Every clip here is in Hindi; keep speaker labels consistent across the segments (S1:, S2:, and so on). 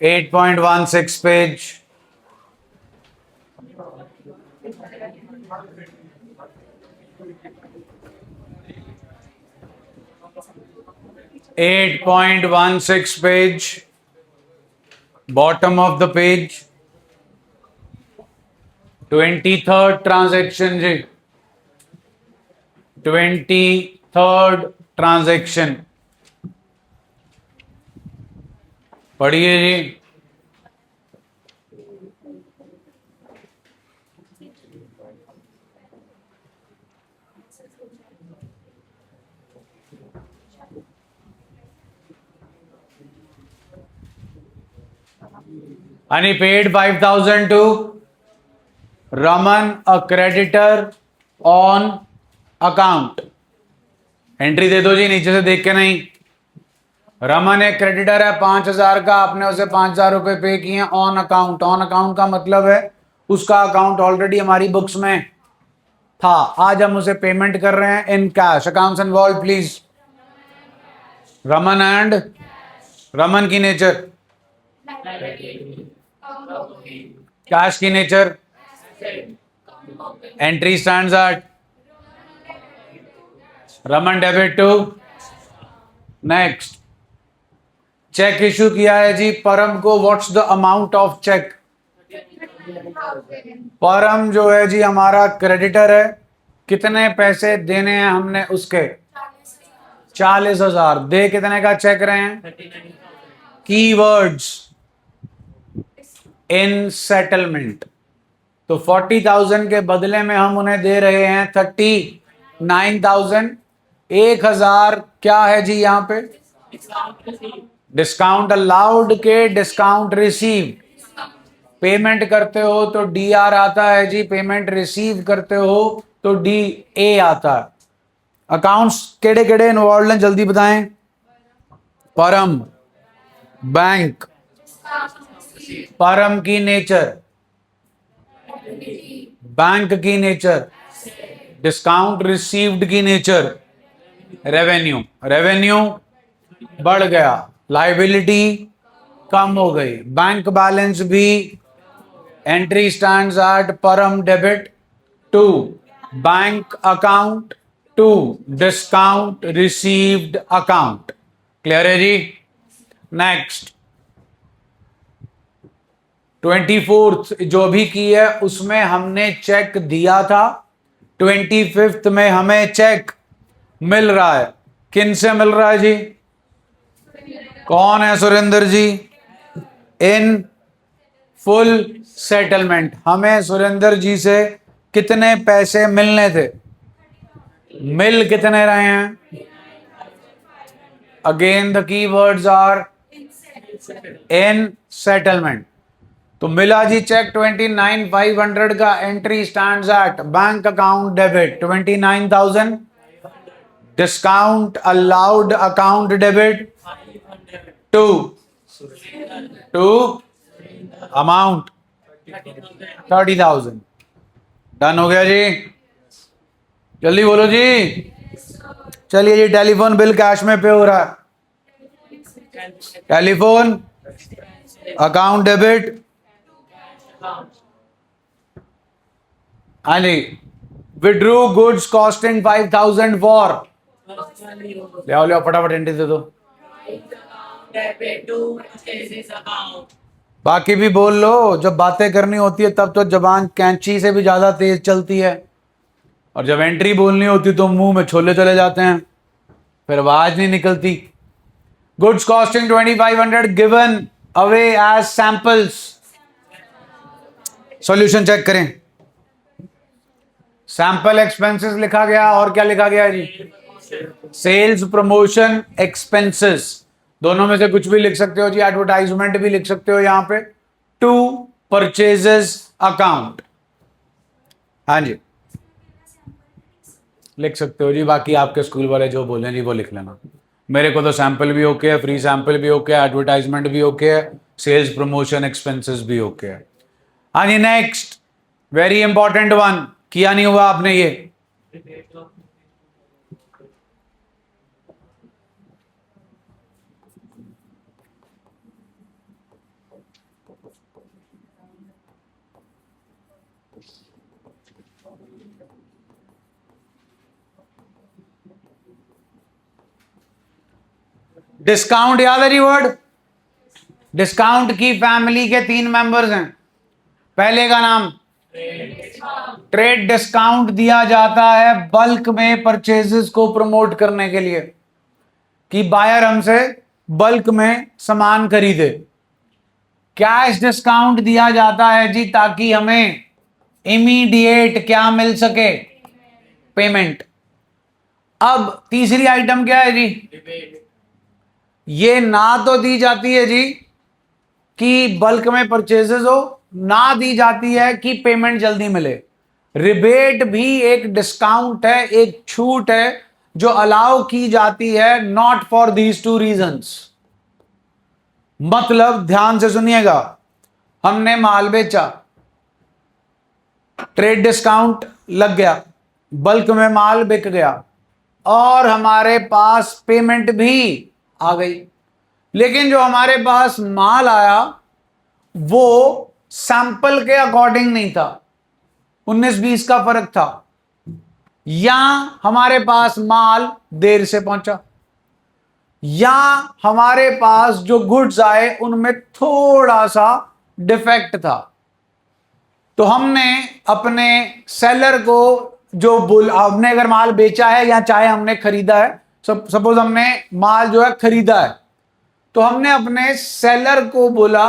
S1: 8.16 page. Page, bottom of the page, 23rd transaction जी, 23rd ट्रांजैक्शन पढ़िए जी। And he paid 5,000 to Raman, a creditor on account. Entry दे दो जी, नीचे से देख के नहीं। रमन एक क्रेडिटर है 5,000 का, आपने उसे 5,000 रुपए पे किए ऑन अकाउंट। ऑन अकाउंट का मतलब है उसका अकाउंट ऑलरेडी हमारी बुक्स में था, आज हम उसे पेमेंट कर रहे हैं in cash. Accounts involve please. Raman and Raman की नेचर कैश की nature. Entry stands at Raman debit to. Next, cheque issue किया है जी परम को। What's the amount of cheque? Param जो है जी हमारा क्रेडिटर है, कितने पैसे देने हैं हमने उसके? 40,000। दे कितने का चेक रहे हैं? Keywords in settlement. तो 40,000 के बदले में हम उन्हें दे रहे हैं 39,000। 1,000 क्या है जी यहाँ पे? डिस्काउंट अलाउड के डिस्काउंट रिसीव। पेमेंट करते हो तो डीआर आता है जी, पेमेंट रिसीव करते हो तो डी ए आता है। अकाउंट्स केड़े केड़े इन्वॉल्व हैं जल्दी बताएं? परम, बैंक, परम की नेचर, बैंक की नेचर, डिस्काउंट रिसीव्ड की नेचर, रेवेन्यू। रेवेन्यू बढ़ गया, लायबिलिटी कम हो गई, बैंक बैलेंस भी। Entry stands at Param debit to bank account to discount received account. Clear है जी? नेक्स्ट, 24th जो भी की है उसमें हमने चेक दिया था, 25th में हमें चेक मिल रहा है। किन से मिल रहा है जी? कौन है Surendra ji? In full settlement. हमें सुरेंद्र जी से कितने पैसे मिलने थे? मिल कितने रहे हैं? Again the key words are in settlement. तो मिला जी चेक 29,500 का। Entry stands at bank account debit 29,000, discount allowed account debit to amount 30,000। Done हो गया जी? जल्दी बोलो जी। चलिए जी, टेलीफोन बिल कैश में पे हो रहा है। Telephone account debit. हाँ जी, विड्रू गुड्स कॉस्टिंग 5,000 फॉर। ले आओ फटाफट एंट्री दे दो। बाकी भी बोल लो, जब बातें करनी होती है तब तो जबान कैंची से भी ज्यादा तेज चलती है, और जब एंट्री बोलनी होती तो मुंह में छोले चले जाते हैं, फिर आवाज नहीं निकलती। Goods costing 2,500 given away as samples. Solution check करें। सैंपल एक्सपेंसेस लिखा गया, और क्या लिखा गया जी? Sales promotion expenses. दोनों में से कुछ भी लिख सकते हो जी, एडवर्टाइजमेंट भी लिख सकते हो यहां पे। To purchases account. हाँ जी, लिख सकते हो जी, बाकी आपके स्कूल वाले जो बोले जी वो लिख लेना। मेरे को तो सैंपल भी ओके है, फ्री सैंपल भी ओके है, एडवर्टाइजमेंट भी ओके है, सेल्स प्रमोशन एक्सपेंसेस भी ओके है। हाँ जी, नेक्स्ट वेरी इंपॉर्टेंट वन, किया नहीं हुआ आपने ये। डिस्काउंट याद है जी वर्ड? डिस्काउंट की फैमिली के 3 मेंबर्स हैं। पहले का नाम ट्रेड डिस्काउंट दिया जाता है बल्क में परचेजेस को प्रमोट करने के लिए, कि बायर हमसे बल्क में सामान खरीदे। कैश डिस्काउंट दिया जाता है जी ताकि हमें इमीडिएट क्या मिल सके? पेमेंट। अब तीसरी आइटम क्या है जी? ये ना तो दी जाती है जी कि बल्क में परचेजेस हो, ना दी जाती है कि पेमेंट जल्दी मिले। रिबेट भी एक डिस्काउंट है, एक छूट है जो अलाउ की जाती है, नॉट फॉर दीज 2 रीजंस। मतलब ध्यान से सुनिएगा, हमने माल बेचा, ट्रेड डिस्काउंट लग गया, बल्क में माल बिक गया और हमारे पास पेमेंट भी आ गई, लेकिन जो हमारे पास माल आया वो सैंपल के अकॉर्डिंग नहीं था, 19-20 का फर्क था, या हमारे पास माल देर से पहुंचा, या हमारे पास जो गुड्स आए उनमें थोड़ा सा डिफेक्ट था। तो हमने अपने सेलर को हमने अगर माल बेचा है या चाहे हमने खरीदा है, सपोज हमने माल जो है खरीदा है, तो हमने अपने सेलर को बोला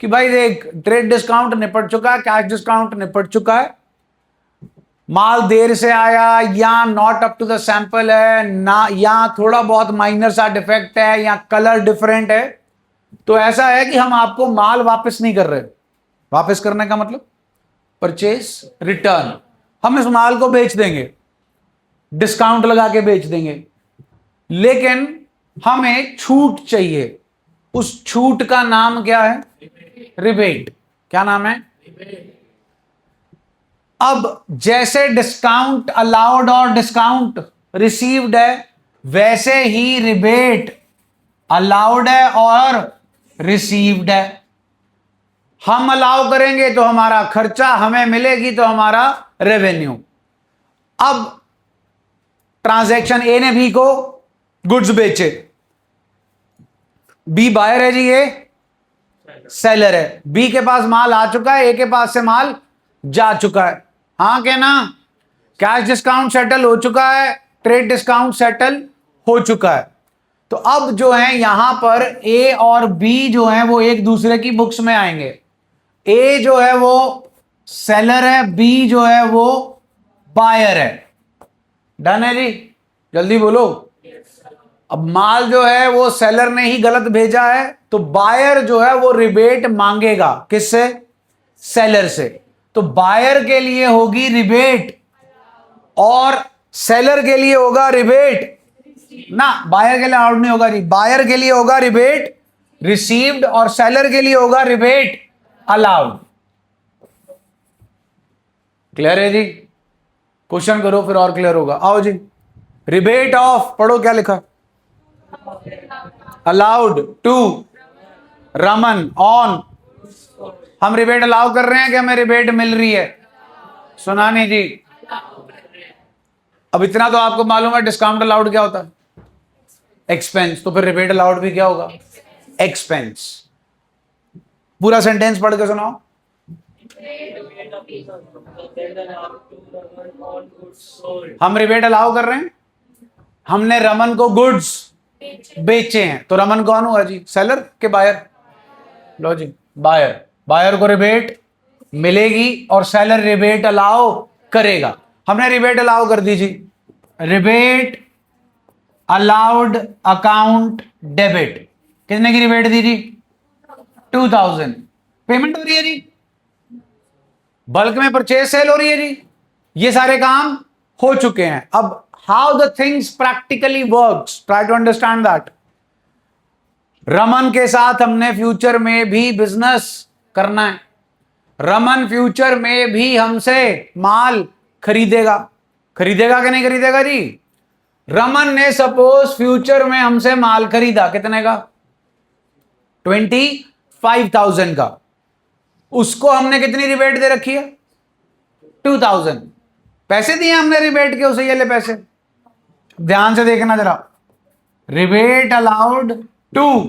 S1: कि भाई देख, ट्रेड डिस्काउंट निपट चुका है, कैश डिस्काउंट निपट चुका है, माल देर से आया या not up to the sample है ना, या थोड़ा बहुत माइनर सा डिफेक्ट है या कलर डिफरेंट है, तो ऐसा है कि हम आपको माल वापस नहीं कर रहे। वापस करने का मतलब परचेज रिटर्न, हम इस माल को बेच देंगे, डिस्काउंट लगा के बेच देंगे, लेकिन हमें छूट चाहिए। उस छूट का नाम क्या है? रिबेट। क्या नाम है? अब जैसे डिस्काउंट अलाउड और डिस्काउंट रिसीव्ड है, वैसे ही रिबेट अलाउड है और रिसीव्ड है। हम अलाउ करेंगे तो हमारा खर्चा, हमें मिलेगी तो हमारा रेवेन्यू। अब ट्रांजैक्शन ए ने बी को गुड्स बेचे, बी बायर है जी, ये सेलर है, बी के पास माल आ चुका है, ए के पास से माल जा चुका है। हाँ के ना? कैश डिस्काउंट सेटल हो चुका है, ट्रेड डिस्काउंट सेटल हो चुका है। तो अब जो है यहां पर ए और बी जो है वो एक दूसरे की बुक्स में आएंगे। ए जो है वो सेलर है, बी जो है वो बायर है। डन है जी? जल्दी बोलो। अब माल जो है वो सेलर ने ही गलत भेजा है, तो बायर जो है वो रिबेट मांगेगा किससे? सेलर से। तो बायर के लिए होगी रिबेट और सेलर के लिए होगा रिबेट ना, बायर के लिए आउट नहीं होगा जी, बायर के लिए होगा रिबेट रिसीव्ड और सेलर के लिए होगा रिबेट अलाउड। क्लियर है जी? क्वेश्चन करो फिर और क्लियर होगा। आओ जी, रिबेट ऑफ, पढ़ो क्या लिखा? Allowed to Raman on. हम रिबेट अलाउ कर रहे हैं कि हमें रिबेट मिल रही है? सुना नहीं जी? अब इतना तो आपको मालूम है, डिस्काउंट अलाउड क्या होता है? एक्सपेंस। तो फिर रिबेट अलाउड भी क्या होगा? एक्सपेंस। पूरा सेंटेंस पढ़ के सुनाओ। हम रिबेट अलाउ कर रहे हैं, हमने रमन को गुड्स बेचे हैं, तो रमन कौन हुआ जी? सेलर के बायर? लो जी, बायर। बायर को रिबेट मिलेगी और सेलर रिबेट अलाउ करेगा। हमने रिबेट अलाउ कर दी जी, रिबेट अलाउड अकाउंट डेबिट। कितने की रिबेट दी जी? 2000। पेमेंट हो रही है जी, बल्क में परचेज सेल हो रही है जी, ये सारे काम हो चुके हैं। अब how the things practically works, try to understand that. Raman के साथ हमने फ्यूचर में भी बिजनेस करना है, रमन फ्यूचर में भी हमसे माल खरीदेगा। खरीदेगा कि नहीं खरीदेगा जी? रमन ने सपोज फ्यूचर में हमसे माल खरीदा, कितने का? 25,000 का। उसको हमने कितनी रिबेट दे रखी है? 2000। पैसे दिए हमने रिबेट के, उसे ये ले पैसे। ध्यान से देखना जरा, रिबेट अलाउड टू,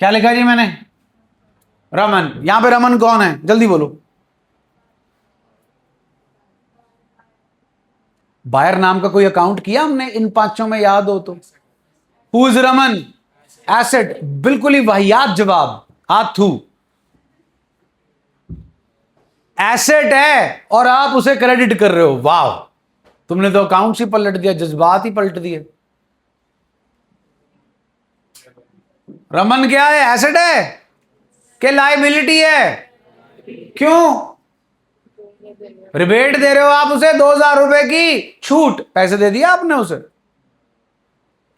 S1: क्या लिखा जी मैंने? रमन। यहां पे रमन कौन है जल्दी बोलो। बायर नाम का कोई अकाउंट किया हमने इन पांचों में, याद हो तो? Who is Raman? एसेट। बिल्कुल ही वाहियात जवाब, हाथू। एसेट है और आप उसे क्रेडिट कर रहे हो, वाह, तुमने तो अकाउंट ही पलट दिया, जज्बात ही पलट दिए। रमन क्या है? एसेट है कि लायबिलिटी है? क्यों? रिबेट दे रहे हो आप उसे, 2,000 रुपए की छूट। पैसे दे दिए आपने उसे?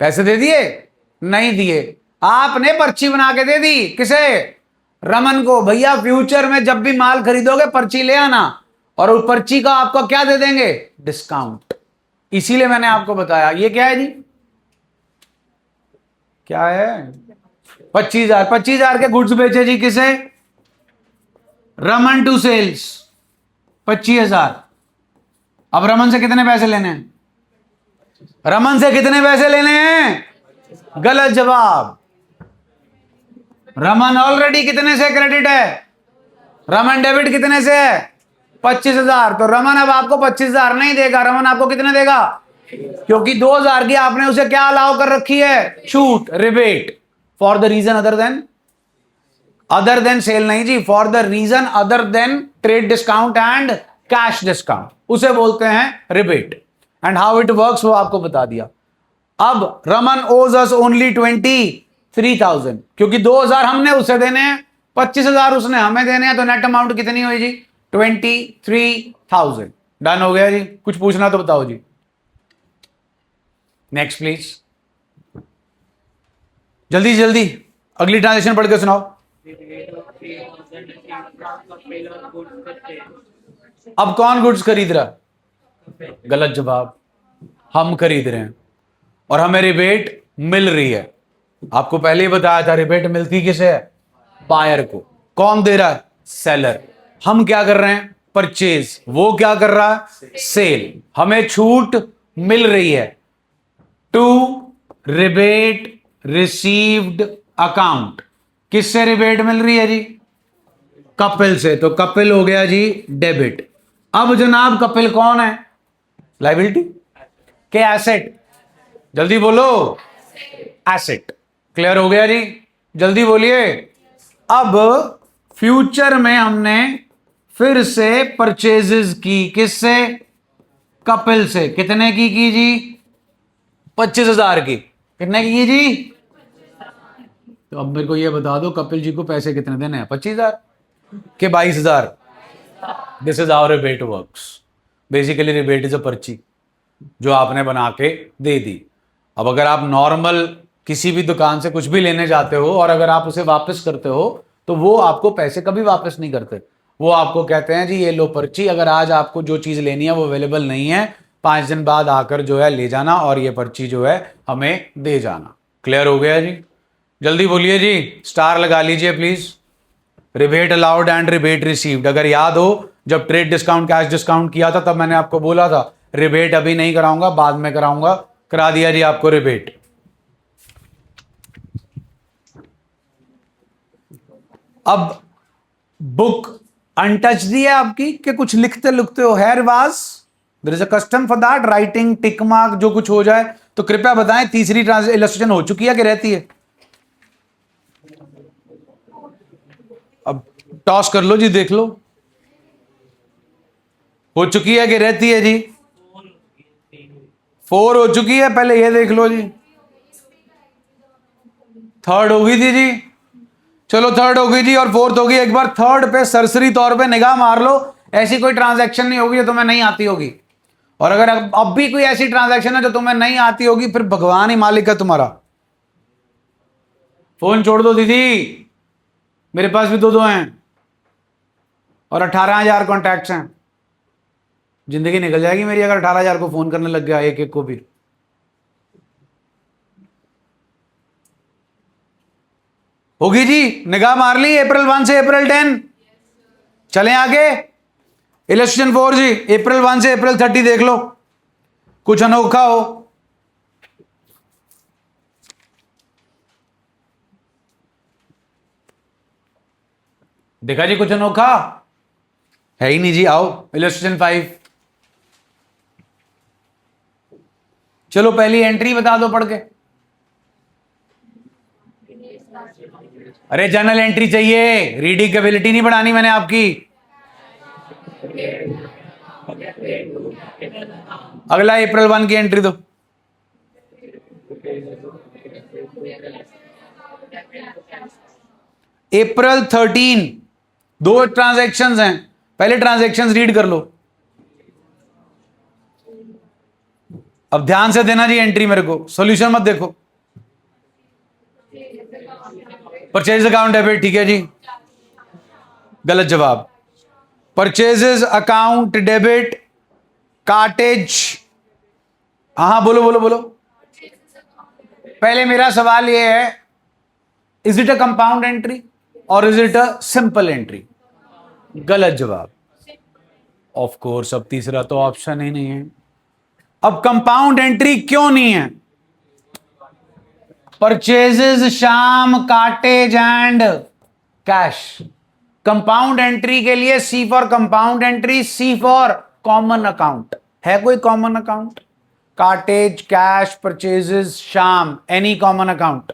S1: पैसे दे दिए? नहीं दिए। आपने पर्ची बना के दे दी। किसे? रमन को। भैया फ्यूचर में जब भी माल खरीदोगे पर्ची ले आना, और उस पर्ची का आपको क्या दे देंगे? डिस्काउंट। इसीलिए मैंने आपको बताया। ये क्या है जी? क्या है? 25,000। 25,000 के गुड्स बेचे जी किसे? Raman to sales. 25,000। अब रमन से कितने पैसे लेने हैं? रमन से कितने पैसे लेने हैं? गलत जवाब। रमन ऑलरेडी कितने से क्रेडिट है? रमन डेबिट कितने से है? 25,000। तो रमन अब आपको 25,000 नहीं देगा। रमन आपको कितने देगा? क्योंकि 2,000 की आपने उसे क्या अलाउ कर रखी है? छूट, rebate. For the reason other than sale नहीं जी, for the reason other than trade discount and cash discount, उसे बोलते हैं rebate. And how it works वो आपको बता दिया। अब रमन ओज अस ओनली 23,000, क्योंकि 2,000 हमने उसे देने हैं, 25,000 उसने हमें देने हैं, तो नेट अमाउंट कितनी हुई जी? 23,000। डन हो गया जी। कुछ पूछना तो बताओ जी। नेक्स्ट प्लीज, जल्दी जल्दी अगली ट्रांजेक्शन पढ़ के सुनाओ। अब कौन गुड्स खरीद रहा? गलत जवाब। हम खरीद रहे हैं और हमें रिबेट मिल रही है। आपको पहले ही बताया था रिबेट मिलती किसे है? बायर को। कौन दे रहा है? सेलर। हम क्या कर रहे हैं? परचेज। वो क्या कर रहा है? सेल। हमें छूट मिल रही है। To rebate received account. किससे रिबेट मिल रही है जी? कपिल से। तो कपिल हो गया जी डेबिट। अब जनाब कपिल कौन है? लायबिलिटी के एसेट? जल्दी बोलो। एसेट। क्लियर हो गया जी? जल्दी बोलिए। अब फ्यूचर में हमने फिर से परचेजेस की। किससे? कपिल से। कितने की जी? 25,000 की। कितने की जी? तो अब मेरे को ये बता दो कपिल जी को पैसे कितने देने हैं? 25,000 के 22,000? This is how rebate works. Basically rebate is a पर्ची जो आपने बना के दे दी। अब अगर आप नॉर्मल किसी भी दुकान से कुछ भी लेने जाते हो और अगर आप उसे वापस करते हो तो वो आपको पैसे कभी वापस नहीं करते। वो आपको कहते हैं जी ये लो पर्ची, अगर आज आपको जो चीज़ लेनी है वो अवेलेबल नहीं है, 5 दिन बाद आकर जो है ले जाना और ये पर्ची जो है हमें दे जाना। क्लियर हो गया जी? जल्दी बोलिए जी, स्टार लगा लीजिए please. Rebate allowed and rebate received. अगर याद हो जब ट्रेड डिस्काउंट कैश डिस्काउंट किया था तब मैंने आपको बोला था रिबेट अभी नहीं कराऊंगा, बाद में कराऊंगा। करा दिया जी आपको रिबेट। अब बुक अनटच दी है आपकी कि कुछ लिखते लिखते हो? है रिवाज, there is a custom for that, writing tick mark जो कुछ हो जाए। तो कृपया बताएं तीसरी इलस्ट्रेशन हो चुकी है कि रहती है? अब टॉस कर लो जी, देख लो हो चुकी है कि रहती है जी? 4 हो चुकी है, पहले ये देख लो जी। थर्ड हो गई थी जी, चलो थर्ड हो गई जी और फोर्थ हो गई। एक बार थर्ड पे सरसरी तौर पे निगाह मार लो, ऐसी कोई ट्रांजैक्शन नहीं होगी जो तुम्हें नहीं आती होगी। और अगर अब भी कोई ऐसी ट्रांजैक्शन है जो तुम्हें नहीं आती होगी, फिर भगवान ही मालिक है तुम्हारा। फोन छोड़ दो दीदी, मेरे पास भी 2 हैं और 18,000 कॉन्टैक्ट्स हैं। जिंदगी निकल जाएगी मेरी अगर 18,000 को फोन करने लग गया एक एक को भी। होगी जी, निगाह मार ली? अप्रैल 1 से अप्रैल 10। चलें आगे। इलस्ट्रेशन 4 जी, अप्रैल 1 से अप्रैल 30 देख लो, कुछ अनोखा हो। देखा जी कुछ अनोखा है ही नहीं जी। आओ इलस्ट्रेशन 5। चलो पहली एंट्री बता दो पढ़ के। अरे जनरल एंट्री चाहिए, रीडिंग एबिलिटी नहीं बढ़ानी मैंने आपकी। अगला April 1 की एंट्री दो। April 13 दो ट्रांजैक्शंस हैं, पहले ट्रांजैक्शंस रीड कर लो। अब ध्यान से देना जी एंट्री मेरे को, सॉल्यूशन मत देखो। परचेज अकाउंट डेबिट, ठीक है जी, गलत जवाब। Purchases account debit, cartage. हाँ बोलो बोलो बोलो। पहले मेरा सवाल ये है, is it a compound entry और is it a simple entry? गलत जवाब। ऑफ कोर्स अब तीसरा तो ऑप्शन ही नहीं है। अब कंपाउंड एंट्री क्यों नहीं है? Purchases Shyam, cartage and cash. Compound entry के लिए C for compound entry, C for common account. है कोई common account? Cartage, cash, purchases, Shyam, any common account?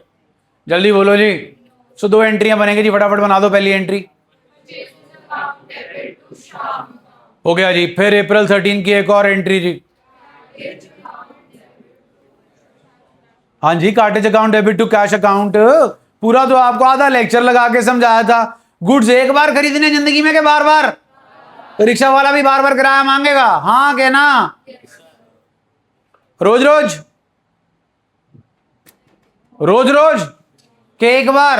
S1: जल्दी बोलो जी। सो दो एंट्रियां बनेंगी जी, फटाफट बना दो पहली एंट्री। हो गया जी। फिर April 13 की एक और एंट्री जी। हाँ जी, cartage account debit to cash account. पूरा तो आपको आधा लेक्चर लगा के समझाया था। गुड्स एक बार खरीदने जिंदगी में के बार बार? तो रिक्शा वाला भी बार बार किराया मांगेगा, हाँ के ना? रोज रोज? रोज रोज के एक बार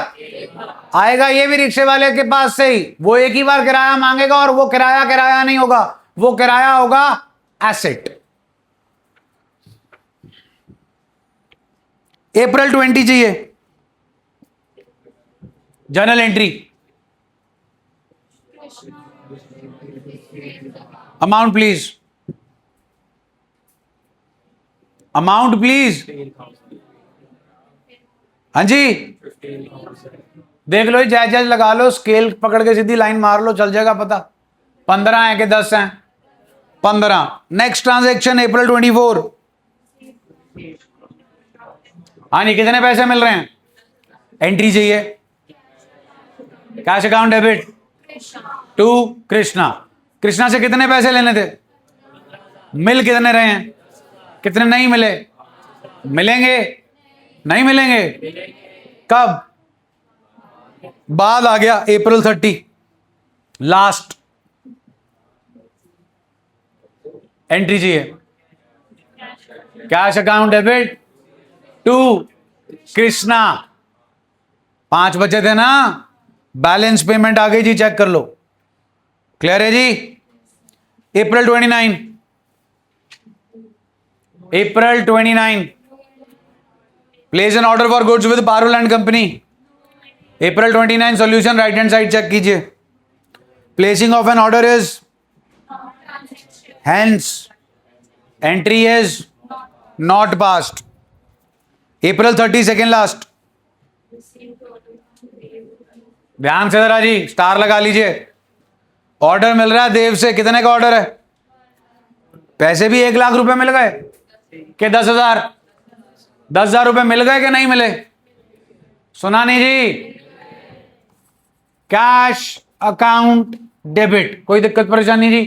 S1: आएगा? ये भी रिक्शे वाले के पास से ही वो एक ही बार किराया मांगेगा, और वो किराया किराया नहीं होगा, वो किराया होगा एसेट। April 20 चाहिए journal entry. Amount please, amount please. हाँ जी देख लो, जायज जायज लगा लो, स्केल पकड़ के सीधी लाइन मार लो, चल जाएगा पता। 15 है कि 10 हैं? 15। Next transaction April 24। हाँ नहीं, कितने पैसे मिल रहे हैं? एंट्री चाहिए। Cash account debit to Krishna. Krishna से कितने पैसे लेने थे? मिल कितने रहे हैं? कितने नहीं मिले? मिलेंगे? नहीं मिलेंगे? कब? बाद आ गया April 30 लास्ट एंट्री चाहिए। Cash account debit to Krishna. 5 बचे थे ना? बैलेंस पेमेंट आ गई जी, चेक कर लो। क्लियर है जी? April 29। April 29 place an order for goods with Parul and company. April 29 solution right hand side check कीजिए। Placing of an order is, hence entry is not passed. April 30 second last. ध्यान से जरा जी, स्टार लगा लीजिए। ऑर्डर मिल रहा है देव से, कितने का ऑर्डर है? पैसे भी 1 लाख रुपए मिल गए कि 10,000? 10,000 रुपए मिल गए कि नहीं मिले? सुना नहीं जी? कैश अकाउंट डेबिट, कोई दिक्कत परेशानी जी?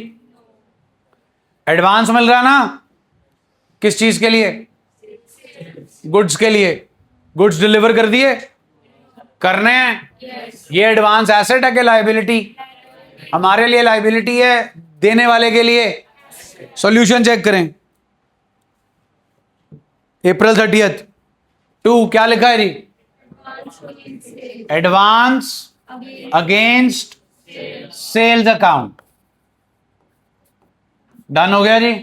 S1: एडवांस मिल रहा ना? किस चीज के लिए? गुड्स के लिए। गुड्स डिलीवर कर दिए? करने हैं। ये एडवांस एसेट है कि लायबिलिटी? हमारे लिए लायबिलिटी है, देने वाले के लिए सॉल्यूशन चेक करें। April 30 टू क्या लिखा है जी? Advance against sales account. Done हो गया जी?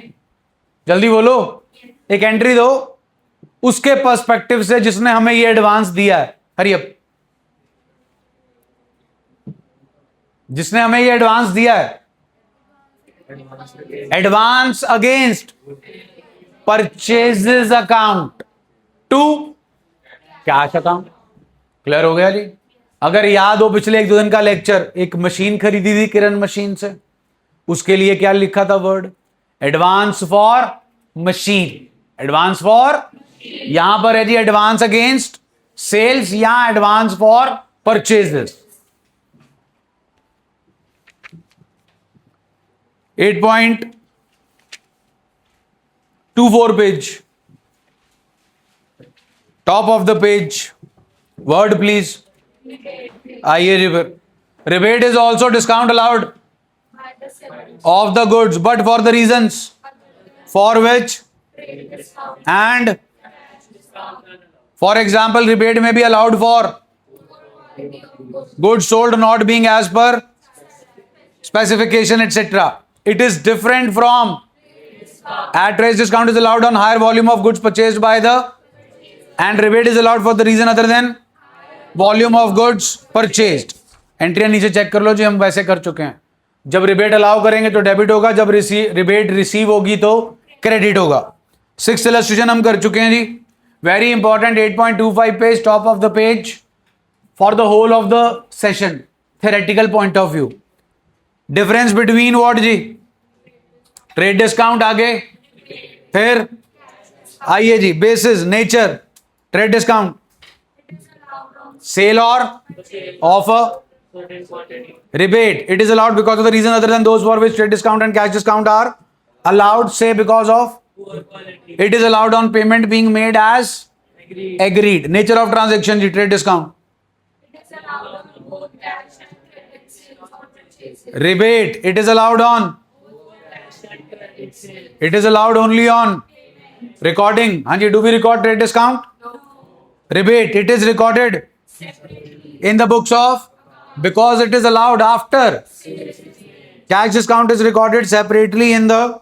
S1: जल्दी बोलो, एक एंट्री दो उसके पर्सपेक्टिव से जिसने हमें ये एडवांस दिया है। हरी अप, जिसने हमें ये एडवांस दिया है। Advance against purchases account to cash account. Clear हो गया जी? अगर याद हो पिछले एक दो दिन का लेक्चर, एक मशीन खरीदी थी किरण मशीन से, उसके लिए क्या लिखा था word? Advance for machine. Advance for, यहां पर है जी एडवांस अगेंस्ट सेल्स या advance for purchases. 8.24 page, top of the page, word please. आइए, rebate is also discount allowed off the goods but for the reasons for which and for example rebate may be allowed for goods sold not being as per specification etc. It is different from at trade discount is allowed on higher volume of goods purchased by the and rebate is allowed for the reason other than volume of goods purchased. एंट्रियां नीचे चेक कर लो जी, हम वैसे कर चुके हैं। जब रिबेट अलाउ करेंगे तो डेबिट होगा, जब रिबेट रिसीव होगी तो क्रेडिट होगा। 6th इलस्ट्रेशन हम कर चुके हैं जी। Very important 8.25 page, top of the page, for the whole of the session, theoretical point of view. Difference between what जी? ट्रेड डिस्काउंट आगे, फिर आइए जी basis, nature, trade discount, sale और offer, rebate. It is allowed because of the reason other than those for which trade discount and cash discount are allowed, say because of it is allowed on payment being made as agreed. Nature of transaction, trade discount. Rebate, it is allowed on, it is allowed only on recording. हाँ जी, do we record trade discount? Rebate, it is recorded in the books of, because it is allowed after. Cash discount is recorded separately in the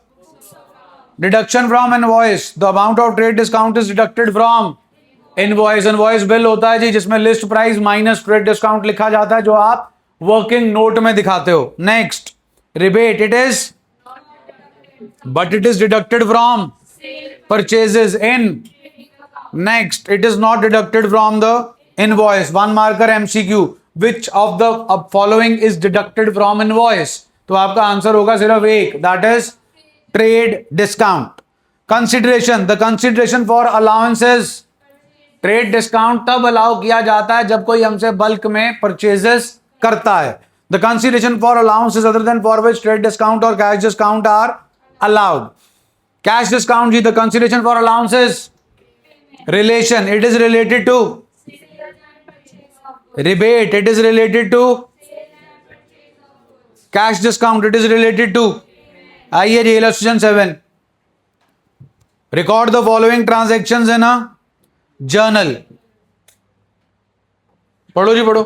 S1: deduction from invoice. The amount of trade discount is deducted from invoice. Invoice bill होता है जी जिसमें list price minus trade discount लिखा जाता है, जो आप वर्किंग नोट में दिखाते हो। Next, rebate, it is but it is deducted from purchases in. Next, it is not deducted from the invoice. One marker MCQ, which of the following is deducted from invoice? तो आपका आंसर होगा सिर्फ एक, that is trade discount. Consideration, the consideration for allowances. Trade discount तब अलाउ किया जाता है जब कोई हमसे बल्क में परचेजेस करता है। The consideration for allowances other than for which trade discount or cash discount are allowed. Cash discount ji, the consideration for allowances, relation, it is related to rebate, it is related to cash discount, it is related to। आइए जी, illustration 7, record the following transactions in a journal। पढ़ो जी पढ़ो।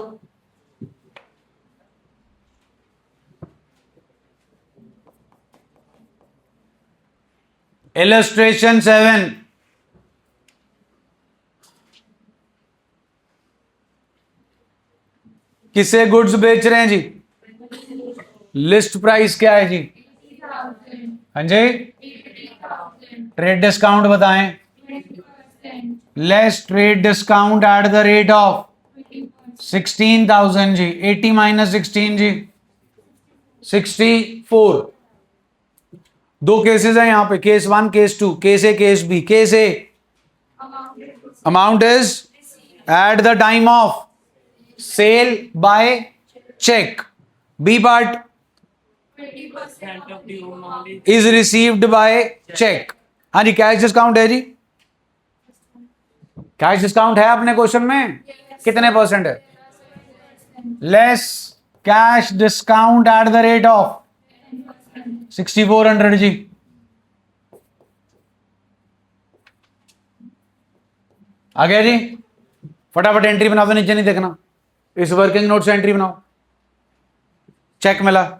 S1: Illustration 7, किसे गुड्स बेच रहे हैं जी? लिस्ट प्राइस क्या है जी? हाँ जी, ट्रेड डिस्काउंट बताएं। Less trade discount at the rate of 16,000 जी। 80 माइनस 16 जी 64। दो केसेस हैं यहां पे, case 1 case 2, case A case B. Case A, amount is at the time of sale by cheque. B part is received by cheque. हाँ जी, कैश डिस्काउंट है जी। कैश डिस्काउंट है अपने क्वेश्चन में, कितने परसेंट है? Less cash discount at the rate of 6400 जी। आ गया जी। फटाफट एंट्री बनाओ, तो नीचे नहीं देखना, इस वर्किंग नोट से एंट्री बनाओ। चेक मिला,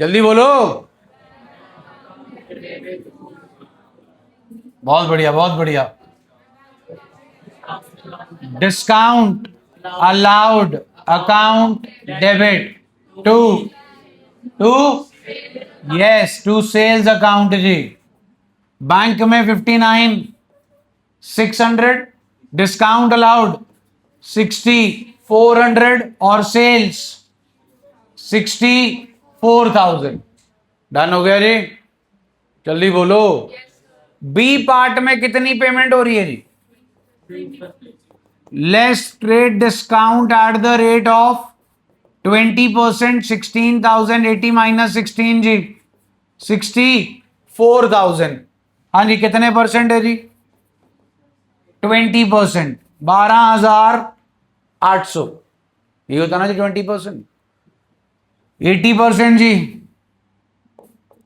S1: जल्दी बोलो। बहुत बढ़िया, बहुत बढ़िया। Discount allowed account debit to yes to sales account जी। बैंक में 59,600 डिस्काउंट अलाउड 6,400 और सेल्स 64,000। डन हो गया जी? जल्दी बोलो। बी पार्ट में कितनी पेमेंट हो रही है जी? Less trade discount at the rate of 20%, 16,080 minus 16 जी 64,000। हाँ जी, कितने परसेंट है जी? 20%, 12,800। ये होता ना जी 20%। 80% जी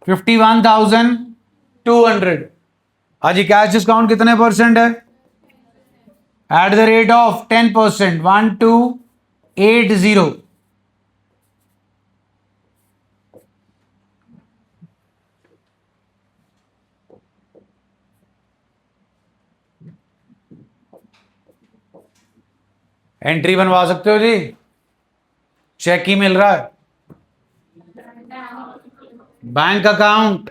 S1: 51,200। हाँ जी, कैश डिस्काउंट कितने परसेंट है? At the rate of 10%, 1280। Entry बनवा सकते हो जी, चेक ही मिल रहा है। Bank account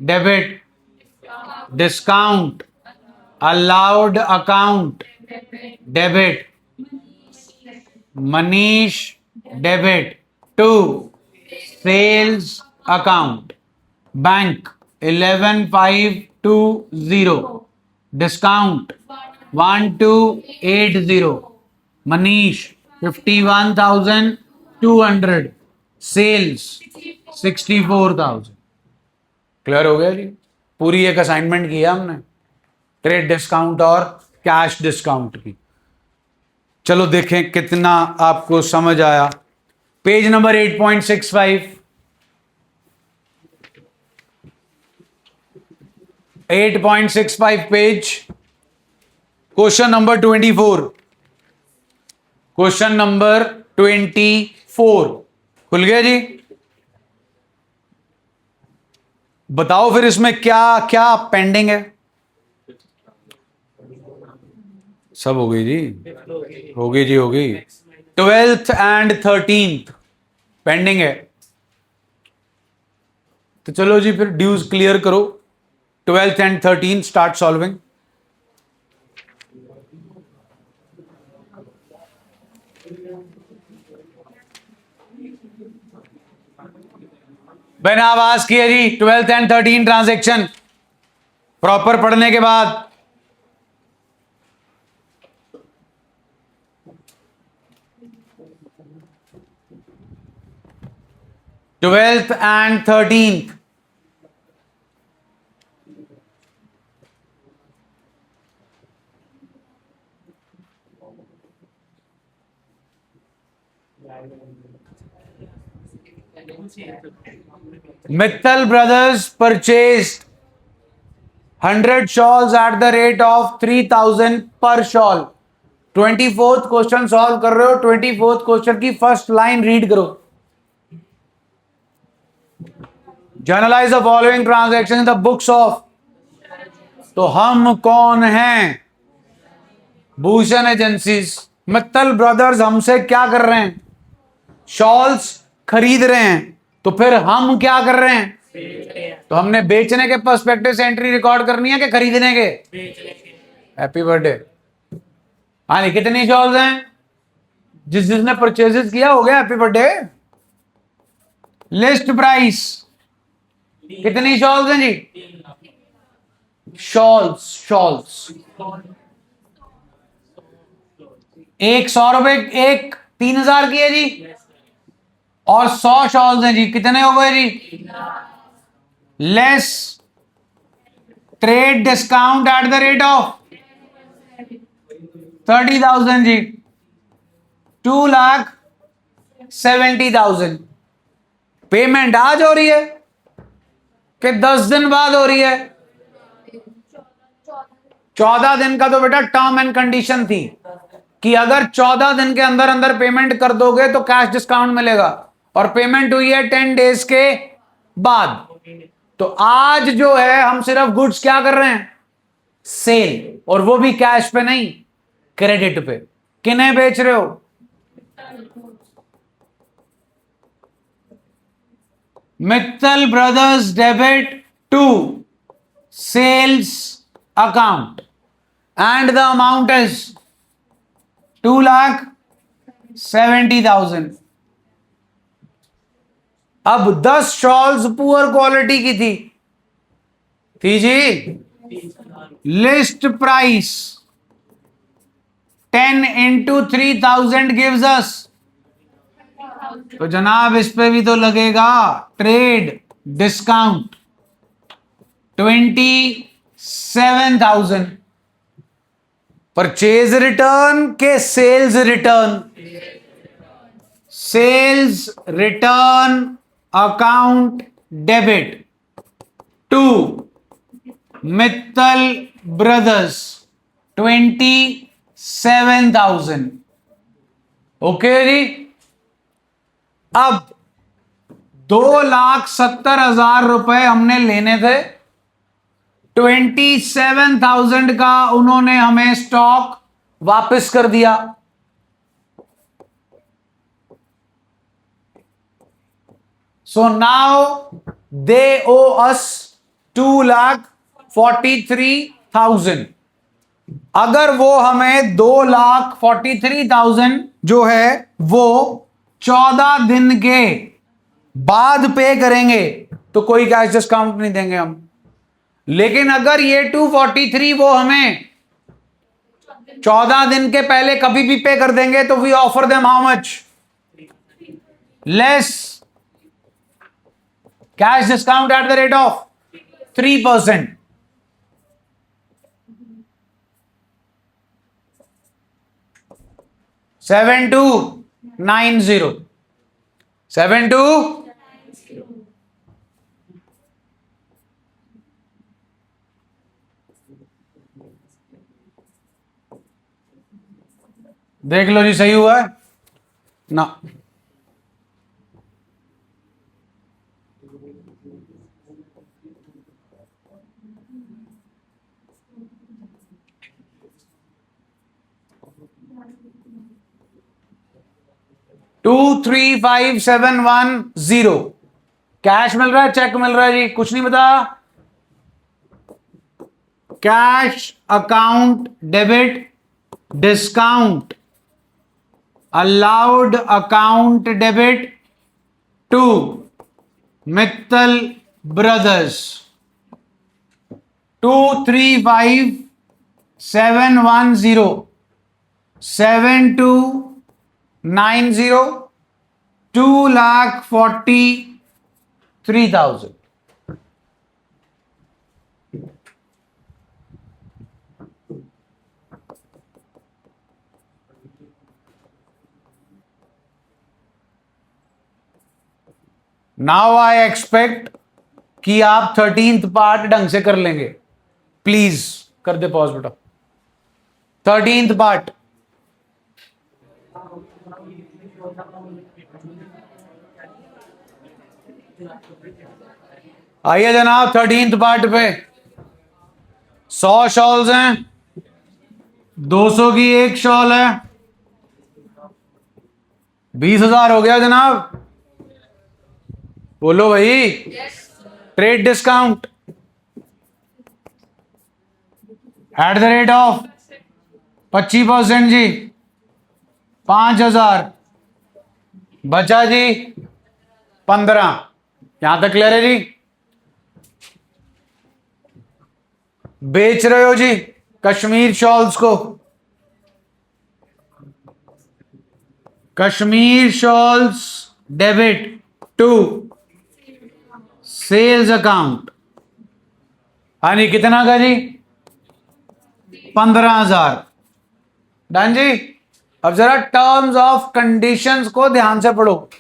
S1: debit, discount allowed account debit, Manish debit to sales account, bank 11,520, discount 1280, Manish 51,200, sales 64,000। Clear हो गया जी? पूरी एक असाइनमेंट किया हमने ट्रेड डिस्काउंट और कैश डिस्काउंट की। चलो देखें कितना आपको समझ आया। Page number 8.65, 8.65 page, question number 24। Question number 24 खुल गया जी? बताओ फिर इसमें क्या क्या पेंडिंग है? सब हो गई जी, हो गई जी, हो गई। 12th एंड 13th पेंडिंग है। तो चलो जी फिर ड्यूज क्लियर करो। 12th and 13th start solving. मैंने आवाज की है जी। 12th एंड 13 ट्रांजैक्शन प्रॉपर पढ़ने के बाद। Twelfth and 13th Mittal brothers purchased 100 shawls at the rate of 3,000 per shawl। 24th question solve कर रहे हो। 24th क्वेश्चन की फर्स्ट लाइन रीड करो। Generalized the following transaction in the books of. तो हम कौन हैं? भूषण एजेंसीज। मित्तल ब्रदर्स हमसे क्या कर रहे हैं? शॉल्स खरीद रहे हैं। तो फिर हम क्या कर रहे हैं? तो हमने बेचने के पर्सपेक्टिव से एंट्री रिकॉर्ड करनी है कि खरीदने के? Happy birthday. हाँ जी, कितनी शॉल्स हैं? जिसने परचेजेस किया हो गया हैप्पी बर्थडे। लिस्ट प्राइस कितनी शॉल्स हैं जी? शॉल्स शॉल्स एक 100 रुपए, एक 3,000 की है जी, और 100 शॉल्स हैं जी, कितने हो गए जी? Less trade discount at the rate of 30,000 जी, 2,70,000। पेमेंट आज हो रही है कि 10 दिन बाद हो रही है? 14 दिन का तो बेटा टर्म एंड कंडीशन थी कि अगर 14 दिन के अंदर अंदर पेमेंट कर दोगे तो कैश डिस्काउंट मिलेगा, और पेमेंट हुई है 10 डेज के बाद। तो आज जो है हम सिर्फ गुड्स क्या कर रहे हैं? सेल, और वो भी कैश पे नहीं, क्रेडिट पे। किन्हें बेच रहे हो? Mittal brothers debit to sales account, and the amount is 2,70,000। अब 10 शॉल्स पुअर क्वालिटी की थी जी। List price 10 into 3,000 gives us, तो जनाब इस पे भी तो लगेगा ट्रेड डिस्काउंट 27,000। परचेज रिटर्न के sales return, sales return account debit to Mittal brothers 27,000। Okay जी। अब 2,70,000 रुपए हमने लेने थे, 27,000 का उन्होंने हमें स्टॉक वापस कर दिया। सो नाउ दे ओ अस 2,43,000। अगर वो हमें 2,43,000 जो है वो 14 दिन के बाद पे करेंगे तो कोई कैश डिस्काउंट नहीं देंगे हम। लेकिन अगर ये 243 वो हमें 14 दिन के पहले कभी भी पे कर देंगे तो we offer them how much? Less cash discount at the rate of 3%। Seven two 7,290। देख लो जी, सही हुआ है ना? 235,710 कैश मिल रहा है, चेक मिल रहा है जी? कुछ नहीं बता। Cash account debit discount allowed account debit to Mittal brothers 235,710 7,290 2,43,000। Now I expect कि आप 13th पार्ट ढंग से कर लेंगे। प्लीज कर दे पॉज बेटा। 13th पार्ट आइए जनाब। 13th पार्ट पे 100 शॉल्स हैं, 200 की एक शॉल है, 20,000 हो गया जनाब। बोलो भाई। Trade discount at the rate of 25% जी, 5,000 बचा जी 15। यहां तक क्लियर है जी? बेच रहे हो जी कश्मीर शॉल्स को, Kashmir shawls debit to sales account. यानी कितना का जी? 15,000। डन जी। अब जरा टर्म्स ऑफ कंडीशंस को ध्यान से पढ़ो।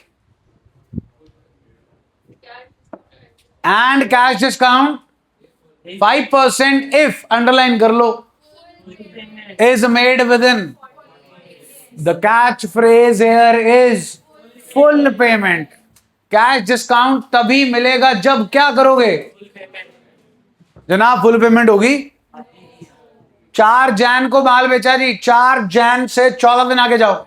S1: And cash discount 5% if, underline कर लो, is made within, the catch phrase here is full payment. Cash discount तभी मिलेगा जब क्या करोगे जनाब? फुल पेमेंट होगी। 4 जैन को माल बेचा जी, 4 जैन से 14 दिन आगे जाओ,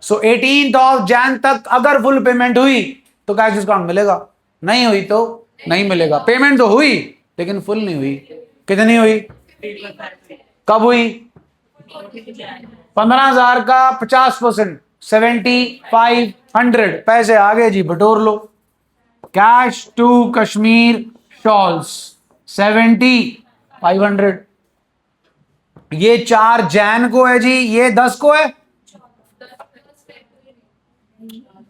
S1: सो 18th ऑफ जैन तक अगर फुल पेमेंट हुई तो कैश डिस्काउंट मिलेगा, नहीं हुई तो नहीं मिलेगा। पेमेंट तो हुई लेकिन फुल नहीं हुई। कितनी हुई? कब हुई? 15,000 का 50%, 7,500 पैसे आ गए जी, बटोर लो। Cash to Kashmir shawls 7,500। ये 4 जैन को है जी, ये 10 को है,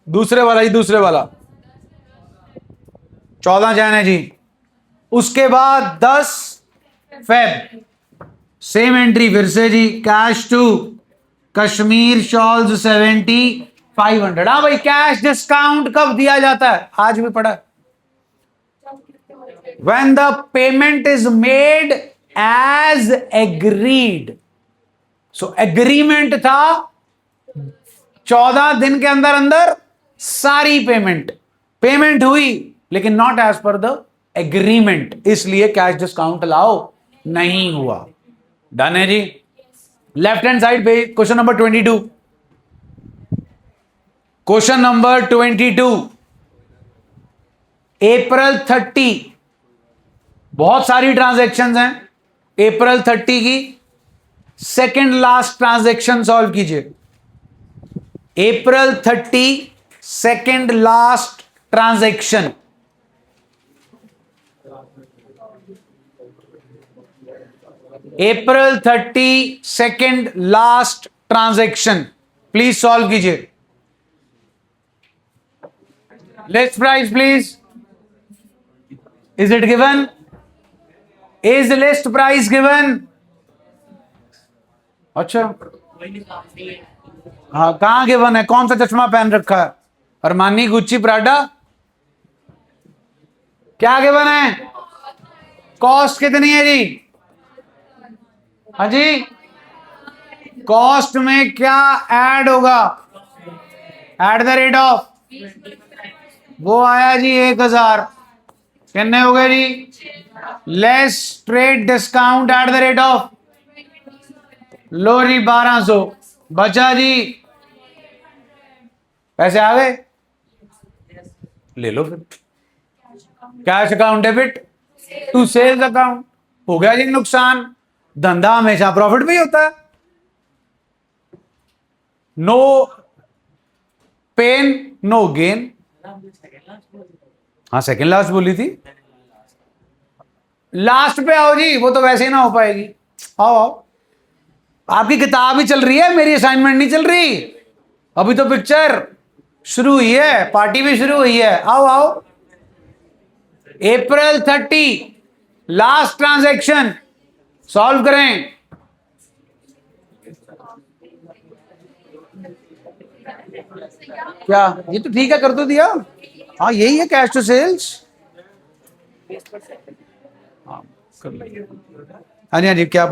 S1: दूसरे वाला जी, दूसरे वाला 14 जैन है जी। उसके बाद 10 फेब, सेम एंट्री फिर से जी, कैश टू कश्मीर शॉल्स 7,500। हाँ भाई, कैश डिस्काउंट कब दिया जाता है, आज भी पढ़ा, when the payment is made as agreed। so agreement था 14 दिन के अंदर अंदर सारी पेमेंट हुई, लेकिन not as per the agreement, इसलिए कैश डिस्काउंट अलाउ नहीं हुआ। डन है जी। लेफ्ट हैंड साइड पे question number 22। Question number 22, April 30, बहुत सारी ट्रांजैक्शंस हैं, अप्रैल 30 की सेकेंड लास्ट ट्रांजैक्शन सॉल्व कीजिए। April 30 second last transaction, April 30 second last transaction, please solve कीजिए। List price please, is it given? Is list price given? अच्छा, हाँ, कहां गिवन है? कौन सा चश्मा पहन रखा है? अरमानी, गुच्ची, प्राडा, क्या गिवन है? कॉस्ट कितनी है जी? हाँ जी, कॉस्ट में क्या ऐड होगा? एट द रेट ऑफ, वो आया जी 1,000, कितने हो गए जी? Less trade discount at the rate of, लो जी 1,200 बचा जी, पैसे आ गए, ले लो फिर। Cash account debit to sales account, हो गया जी नुकसान। धंधा हमेशा प्रॉफिट में ही होता है। No pain no gain. हाँ, सेकेंड लास्ट बोली थी, लास्ट पे आओ जी, वो तो वैसे ही ना हो पाएगी। आओ आओ, आपकी किताब ही चल रही है, मेरी असाइनमेंट नहीं चल रही, अभी तो पिक्चर शुरू हुई है, पार्टी भी शुरू हुई है। आओ आओ, अप्रैल 30 लास्ट ट्रांजैक्शन सॉल्व करें। क्या ये तो ठीक है, कर दो दिया। हाँ, यही है कैश टू सेल्स। हाँ, कर लो। हाँ जी, हाँ जी, क्या